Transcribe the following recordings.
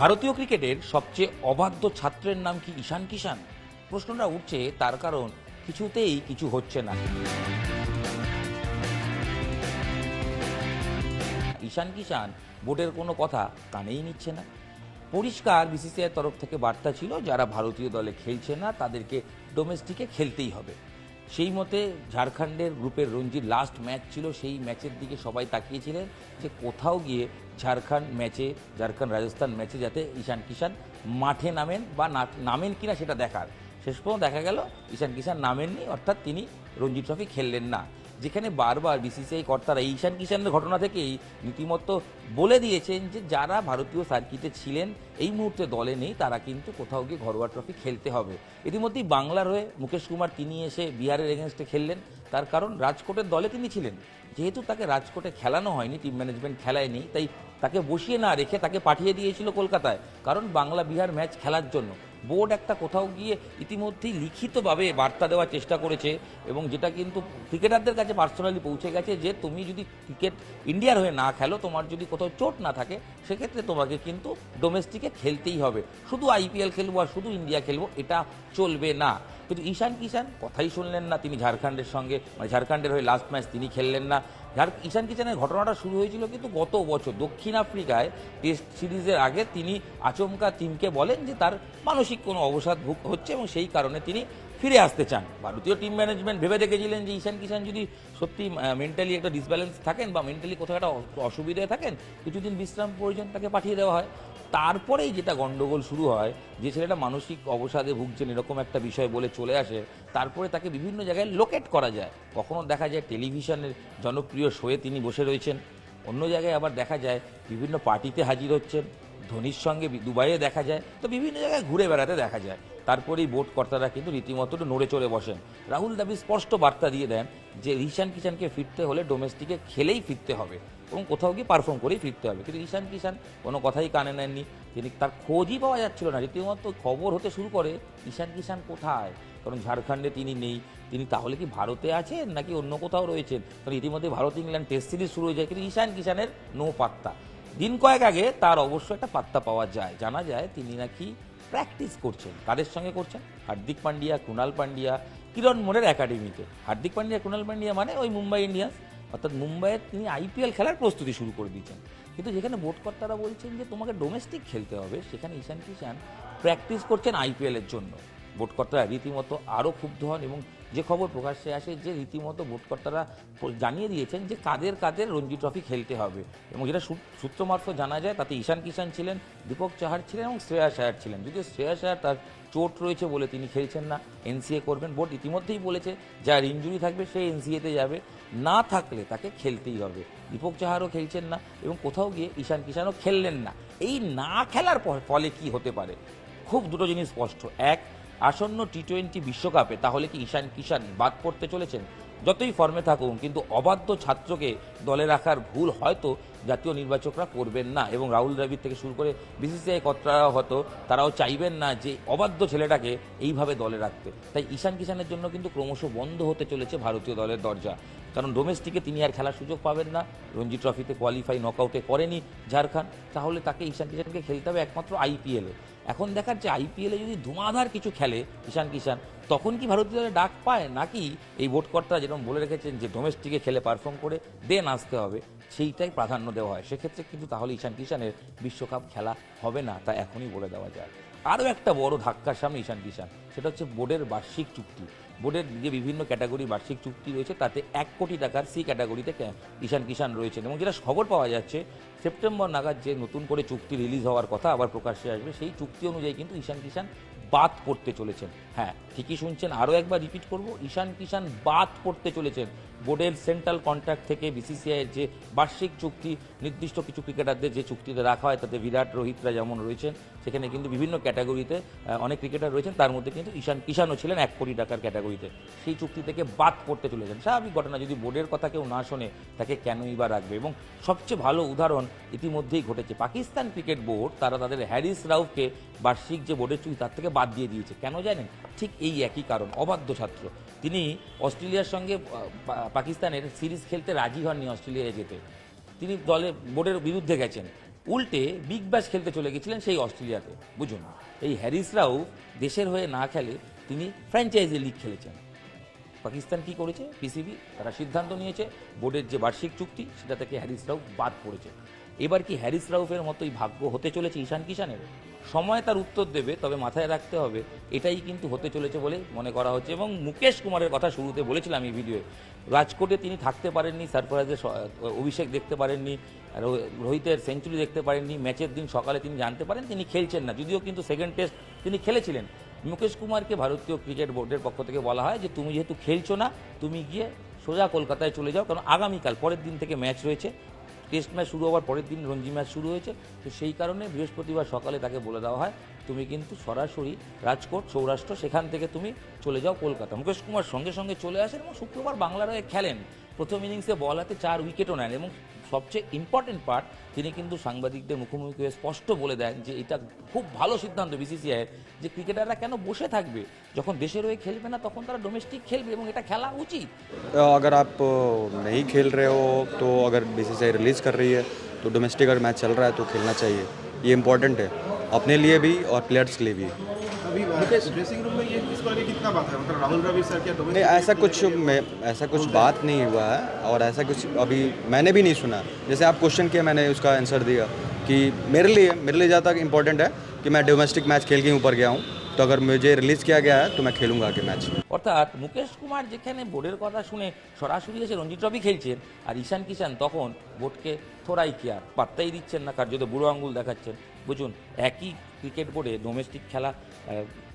ভারতীয় ক্রিকেটের সবচেয়ে অবাধ্য ছাত্রের নাম কি ঈশান কিষান? প্রশ্নটা উঠছে তার কারণ কিছুতেই কিছু হচ্ছে না। ঈশান কিষান বোর্ডের কোনো কথা কানেই নিচ্ছে না। পরিষ্কার বিসিসিআই তরফ থেকে বার্তা ছিল যারা ভারতীয় দলে খেলছে না তাদেরকে ডোমেস্টিকে খেলতেই হবে। সেই মতে ঝাড়খণ্ডের গ্রুপের রঞ্জির লাস্ট ম্যাচ ছিল, সেই ম্যাচের দিকে সবাই তাকিয়েছিলেন যে কোথাও গিয়ে ঝাড়খণ্ড রাজস্থান ম্যাচে যাতে ঈশান কিষান মাঠে নামেন বা নামেন কিনা সেটা দেখার। শেষ পর্যন্ত দেখা গেল ঈশান কিষান নামেননি, অর্থাৎ তিনি রঞ্জি ট্রফি খেললেন না। যেখানে বারবার বিসিসিআই কর্তারা ঈশান কিষানের ঘটনা থেকেই রীতিমতো বলে দিয়েছেন যে যারা ভারতীয় সার্কিটে ছিলেন এই মুহূর্তে দলে নেই তারা কিন্তু কোথাও গিয়ে ঘরোয়া ট্রফি খেলতে হবে। ইতিমধ্যেই বাংলার হয়ে মুকেশ কুমার তিনি এসে বিহারের এগেনস্টে খেললেন, তার কারণ রাজকোটের দলে তিনি ছিলেন। যেহেতু তাকে রাজকোটে খেলানো হয়নি, টিম ম্যানেজমেন্ট খেলায় নেই, তাই তাকে বসিয়ে না রেখে তাকে পাঠিয়ে দিয়েছিল কলকাতায়, কারণ বাংলা বিহার ম্যাচ খেলার জন্য। বোর্ড একটা কোথাও গিয়ে ইতিমধ্যেই লিখিতভাবে বার্তা দেওয়ার চেষ্টা করেছে এবং যেটা কিন্তু ক্রিকেটারদের কাছে পার্সোনালি পৌঁছে গেছে যে তুমি যদি ক্রিকেট ইন্ডিয়ার হয়ে না খেলো, তোমার যদি কোথাও চোট না থাকে, সেক্ষেত্রে তোমাকে কিন্তু ডোমেস্টিকে খেলতেই হবে। শুধু আইপিএল খেলবো আর শুধু ইন্ডিয়া খেলবো এটা চলবে না। কিন্তু ঈশান কিষান কথাই শুনলেন না, তিনি ঝাড়খণ্ডের হয়ে লাস্ট ম্যাচ তিনি খেললেন না। ঈশান কিষানের ঘটনাটা শুরু হয়েছিল কিন্তু গত বছর দক্ষিণ আফ্রিকায় টেস্ট সিরিজের আগে তিনি আচমকা টিমকে বলেন যে তার মানসিক কোনো অবসাদ হচ্ছে এবং সেই কারণে তিনি ফিরে আসতে চান। ভারতীয় টিম ম্যানেজমেন্ট ভেবে দেখেছিলেন যে ঈশান কিষান যদি সত্যি মেন্টালি একটা ডিসব্যালেন্স থাকেন বা মেন্টালি কোথাও একটা অসুবিধায় থাকেন, কিছুদিন বিশ্রাম প্রয়োজন, তাকে পাঠিয়ে দেওয়া হয়। তারপরেই যেটা গন্ডগোল শুরু হয়, যে ছেলেটা মানসিক অবসাদে ভুগছেন এরকম একটা বিষয় বলে চলে আসে, তারপরে তাকে বিভিন্ন জায়গায় লোকেট করা যায়। কখনো দেখা যায় টেলিভিশনের জনপ্রিয় শোয়ে তিনি বসে রয়েছেন, অন্য জায়গায় আবার দেখা যায় বিভিন্ন পার্টিতে হাজির হচ্ছেন, ধোনির সঙ্গে দুবাইয়ে দেখা যায়, তো বিভিন্ন জায়গায় ঘুরে বেড়াতে দেখা যায়। তারপরেই বোর্ড কর্তারা কিন্তু রীতিমতো নড়ে চড়ে বসেন। রাহুল দ্রাবিড় স্পষ্ট বার্তা দিয়ে দেন যে ঈশান কিষানকে ফিরতে হলে ডোমেস্টিকে খেলেই ফিরতে হবে এবং কোথাও গিয়ে পারফর্ম করেই ফিরতে হবে। কিন্তু ঈশান কিষান কোনো কথাই কানে নেননি, তিনি তার খোঁজই পাওয়া যাচ্ছিল না। রীতিমতো খবর হতে শুরু করে ঈশান কিষান কোথায়, কারণ ঝাড়খণ্ডে তিনি নেই। তিনি তাহলে কি ভারতে আছেন নাকি অন্য কোথাও রয়েছেন, কারণ ইতিমধ্যে ভারত ইংল্যান্ড টেস্ট সিরিজ শুরু হয়ে যায়, কিন্তু ঈশান কিষানের নো পাত্তা। দিন কয়েক আগে তার অবশ্য একটা পাত্তা পাওয়া যায়, জানা যায় তিনি নাকি প্র্যাকটিস করছেন। কাদের সঙ্গে করছেন? হার্দিক পান্ডিয়া, কুণাল পান্ডিয়া, কিরণ মোরের একাডেমিতে। হার্দিক পান্ডিয়া, কুণাল পান্ডিয়া মানে ওই মুম্বাই ইন্ডিয়ান্স, অর্থাৎ মুম্বাইয়ে তিনি আইপিএল খেলার প্রস্তুতি শুরু করে দিয়েছেন। কিন্তু যেখানে বোর্ড কর্তারা বলছেন যে তোমাকে ডোমেস্টিক খেলতে হবে, সেখানে ঈশান কিষান প্র্যাকটিস করছেন আইপিএলের জন্য। বোর্ড কর্তারা রীতিমতো আরও ক্ষুব্ধ হন এবং যে খবর প্রকাশ্যে আসে যে রীতিমতো বোর্ড কর্তারা জানিয়ে দিয়েছেন যে কাদের কাদের রঞ্জি ট্রফি খেলতে হবে, এবং যেটা সূত্র মারফত জানা যায় তাতে ঈশান কিষান ছিলেন, দীপক চাহার ছিলেন এবং শ্রেয়াস আয়ার ছিলেন। যদিও শ্রেয়াস আয়ার তার চোট রয়েছে বলে তিনি খেলছেন না, এনসিএ করবেন। বোর্ড ইতিমধ্যেই বলেছে যার ইনজুরি থাকবে সে এনসিএতে যাবে, না থাকলে তাকে খেলতেই হবে। দীপক চাহারও খেলছেন না এবং কোথাও গিয়ে ঈশান কিষানও খেললেন না। এই না খেলার ফলে কি হতে পারে? খুব দুটো জিনিস স্পষ্ট। এক, আসন্ন টি-20 বিশ্বকাপে তাহলে কি ঈশান কিষান বাদ পড়তে চলেছেন? যতই ফর্মে থাকুন, কিন্তু অবাধ্য ছাত্রকে দলে রাখার ভুল হয়তো জাতীয় নির্বাচকরা করবেন না, এবং রাহুল দ্রাবিড় থেকে শুরু করে বিসিসিআই কর্তারাও হয়তো তারাও চাইবেন না যে অবাধ্য ছেলেটাকে এইভাবে দলে রাখতে। তাই ঈশান কিষানের জন্য কিন্তু ক্রমশ বন্ধ হতে চলেছে ভারতীয় দলের দরজা, কারণ ডোমেস্টিকে তিনি আর খেলার সুযোগ পাবেন না। রঞ্জি ট্রফিতে কোয়ালিফাই নকআউটে করেনি ঝাড়খণ্ড, তাহলে তাকে ঈশান কিষানকে খেলতে হবে একমাত্র আইপিএলে। এখন দেখার যে আইপিএলে যদি ধুমাধার কিছু খেলে ঈশান কিষান, তখন কি ভারতীয় দলে ডাক পায়, নাকি এই বোর্ড কর্তারা যেরকম বলে রেখেছেন যে ডোমেস্টিকে খেলে পারফর্ম করে দেন আসতে হবে, সেইটাই প্রাধান্য দেওয়া হয়। সেক্ষেত্রে কিন্তু তাহলে ঈশান কিষানের বিশ্বকাপ খেলা হবে না, তা এখনই বলে দেওয়া যায়। আরও একটা বড় ধাক্কার সামনে ঈশান কিষান, সেটা হচ্ছে বোর্ডের বার্ষিক চুক্তি। বোর্ডের যে বিভিন্ন ক্যাটাগরি বার্ষিক চুক্তি রয়েছে তাতে 1 কোটি টাকার সি ক্যাটাগরিতে ঈশান কিষান রয়েছেন, এবং যেটা খবর পাওয়া যাচ্ছে সেপ্টেম্বর নাগাদ যে নতুন করে চুক্তি রিলিজ হওয়ার কথা আবার প্রকাশ্যে আসবে, সেই চুক্তি অনুযায়ী কিন্তু ঈশান কিষান বাদ পড়তে চলেছেন। হ্যাঁ, ঠিকই শুনছেন, আরও একবার রিপিট করব, ঈশান কিষান বাদ পড়তে চলেছেন বোর্ডের সেন্ট্রাল কন্ট্রাক্ট থেকে। বিসিসিআইয়ের যে বার্ষিক চুক্তি, নির্দিষ্ট কিছু ক্রিকেটারদের যে চুক্তিতে রাখা হয়, তাতে বিরাট, রোহিতরা যেমন রয়েছেন, সেখানে কিন্তু বিভিন্ন ক্যাটাগরিতে অনেক ক্রিকেটার রয়েছেন, তার মধ্যে কিন্তু ঈশান কিষানও ছিলেন 1 কোটি টাকার ক্যাটাগরিতে। সেই চুক্তি থেকে বাদ পড়তে চলেছেন। স্বাভাবিক ঘটনা, যদি বোর্ডের কথা কেউ না শোনে তাকে কেনই বা রাখবে। এবং সবচেয়ে ভালো উদাহরণ ইতিমধ্যেই ঘটেছে, পাকিস্তান ক্রিকেট বোর্ড তারা তাদের হ্যারিস রাউফকে বার্ষিক যে বোর্ডের চুক্তি তার থেকে বাদ দিয়ে দিয়েছে। কেন জানেন? ঠিক এই একই কারণ, অবাধ্য ছাত্র। তিনি অস্ট্রেলিয়ার সঙ্গে পাকিস্তানের সিরিজ খেলতে রাজি হননি, অস্ট্রেলিয়ায় যেতে তিনি বোর্ডের বিরুদ্ধে গেছেন। উল্টে বিগ ব্যাশ খেলতে চলে গেছিলেন সেই অস্ট্রেলিয়াতে। বুঝুন, এই হ্যারিস রাউফ দেশের হয়ে না খেলে তিনি ফ্র্যাঞ্চাইজি লিগ খেলেছেন। পাকিস্তান কি করেছে, পিসিবি তারা সিদ্ধান্ত নিয়েছে বোর্ডের যে বার্ষিক চুক্তি সেটা থেকে হ্যারিস রাউফ বাদ পড়েছে। এবার কি হ্যারিস রাউফের মতোই ভাগ্য হতে চলেছে ঈশান কিষানের? সময় তার উত্তর দেবে, তবে মাথায় রাখতে হবে এটাই কিন্তু হতে চলেছে বলে মনে করা হচ্ছে। এবং মুকেশ কুমারের কথা শুরুতে বলেছিলাম এই ভিডিওয়ে, রাজকোটে তিনি থাকতে পারেননি, সারফরাজের অভিষেক দেখতে পারেননি, রোহিতের সেঞ্চুরি দেখতে পারেননি, ম্যাচের দিন সকালে তিনি জানতে পারেন তিনি খেলছেন না, যদিও কিন্তু সেকেন্ড টেস্ট তিনি খেলেছিলেন। মুকেশ কুমারকে ভারতীয় ক্রিকেট বোর্ডের পক্ষ থেকে বলা হয় যে তুমি যেহেতু খেলছো না, তুমি গিয়ে সোজা কলকাতায় চলে যাও, কারণ আগামীকাল পরের দিন থেকে ম্যাচ রয়েছে। টেস্ট ম্যাচ শুরু হওয়ার পরের দিন রঞ্জি ম্যাচ শুরু হয়েছে, তো সেই কারণে বৃহস্পতিবার সকালে তাকে বলে দেওয়া হয় তুমি কিন্তু সরাসরি রাজকোট সৌরাষ্ট্র সেখান থেকে তুমি চলে যাও কলকাতা। মুকেশ কুমার সঙ্গে সঙ্গে চলে আসেন এবং শুক্রবার বাংলার হয়ে খেলেন। প্রথম ইনিংসে বল হাতে 4 উইকেটও নেন এবং সবচেয়ে ইম্পর্টেন্ট পার্ট, তিনি কিন্তু সাংবাদিকদের মুখোমুখি হয়ে স্পষ্ট বলে দেন যে এটা খুব ভালো সিদ্ধান্ত বিসিসিআইয়ের, যে ক্রিকেটাররা কেন বসে থাকবে, যখন দেশের হয়ে খেলবে না তখন তারা ডোমেস্টিক খেলবে এবং এটা খেলা উচিত। अगर आप नहीं खेल रहे हो तो अगर बीसीसीआई रिलीज़ कर रही है तो डोमेस्टिक अगर मैच चल रहा है तो खेलना चाहिए, ये इम्पोर्टेंट है अपने लिए भी और प्लेयर्स के लिए भी। अभी ड्रेसिंग रूम में ये इस बारे में कितना बात है, मतलब राहुल द्रविड़ सर क्या नहीं, ऐसा कुछ बात नहीं हुआ है और ऐसा कुछ अभी मैंने भी नहीं सुना। जैसे आप क्वेश्चन किया मैंने उसका आंसर दिया कि मेरे लिए ज़्यादा इम्पोर्टेंट है कि मैं डोमेस्टिक मैच खेल के ऊपर गया हूँ, तो अगर मुझे रिलीज़ किया गया है तो मैं खेलूँगा आगे मैच। অর্থাৎ মুকেশ কুমার যেখানে বোর্ডের কথা শুনে সরাসরি এসে রঞ্জি ট্রফি খেলছেন, আর ঈশান কিষান তখন বোর্ডকে থোড়াই কেয়ার পাত্তাই দিচ্ছেন না, কার্যত বুড়ো আঙ্গুল দেখাচ্ছেন। বুঝুন, একই ক্রিকেট বোর্ডে ডোমেস্টিক খেলা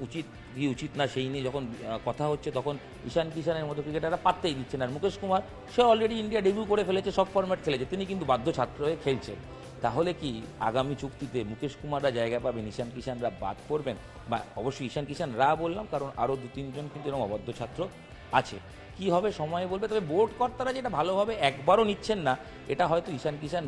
উচিত কি উচিত না সেই নিয়ে যখন কথা হচ্ছে, তখন ঈশান কিষানের মতো ক্রিকেটাররা পাত্তাই দিচ্ছেন। আর মুকেশ কুমার সে অলরেডি ইন্ডিয়া ডেবিউ করে ফেলেছে, সব ফরম্যাট খেলেছে, তিনি কিন্তু বাধ্য ছাত্র হয়ে খেলছেন। তাহলে কি আগামী চুক্তিতে মুকেশ কুমাররা জায়গা পাবেন, ঈশান কিষানরা বাদ পড়বেন? বা অবশ্যই ঈশান কিষানরা বললাম, কারণ আরও 2-3 জন কিন্তু এরকম অবাধ্য ছাত্র আছে। কি হবে সময় বলবে, তবে বোর্ড কর্তারা যেটা ভালোভাবে একবারও নিচ্ছেন না, এটা হয়তো ঈশান কিষান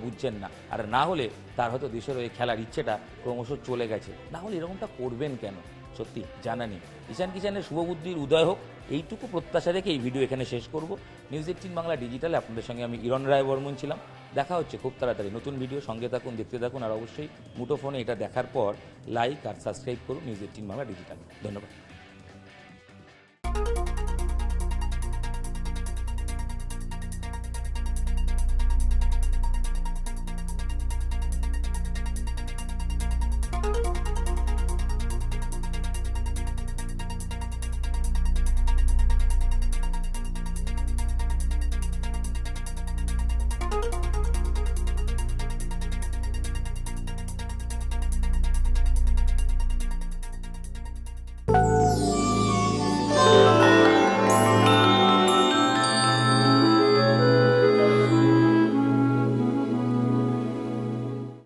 বুঝছেন না, আর না হলে তার হয়তো দেশের ওই খেলার ইচ্ছেটা ক্রমশ চলে গেছে। না হলে এরকমটা করবেন কেন, সত্যি জানা নেই। ঈশান কিষানের শুভবুদ্ধির উদয় হোক, এইটুকু প্রত্যাশা রেখে এই ভিডিও এখানে শেষ করব। নিউজ 18 বাংলা ডিজিটালে আপনাদের সঙ্গে আমি ইরণ রায় বর্মন ছিলাম। দেখা হচ্ছে খুব তাড়াতাড়ি নতুন ভিডিও, সঙ্গে থাকুন, দেখতে থাকুন, আর অবশ্যই মুঠোফোনে এটা দেখার পর লাইক আর সাবস্ক্রাইব করুন নিউজ 18 বাংলা ডিজিটাল। ধন্যবাদ।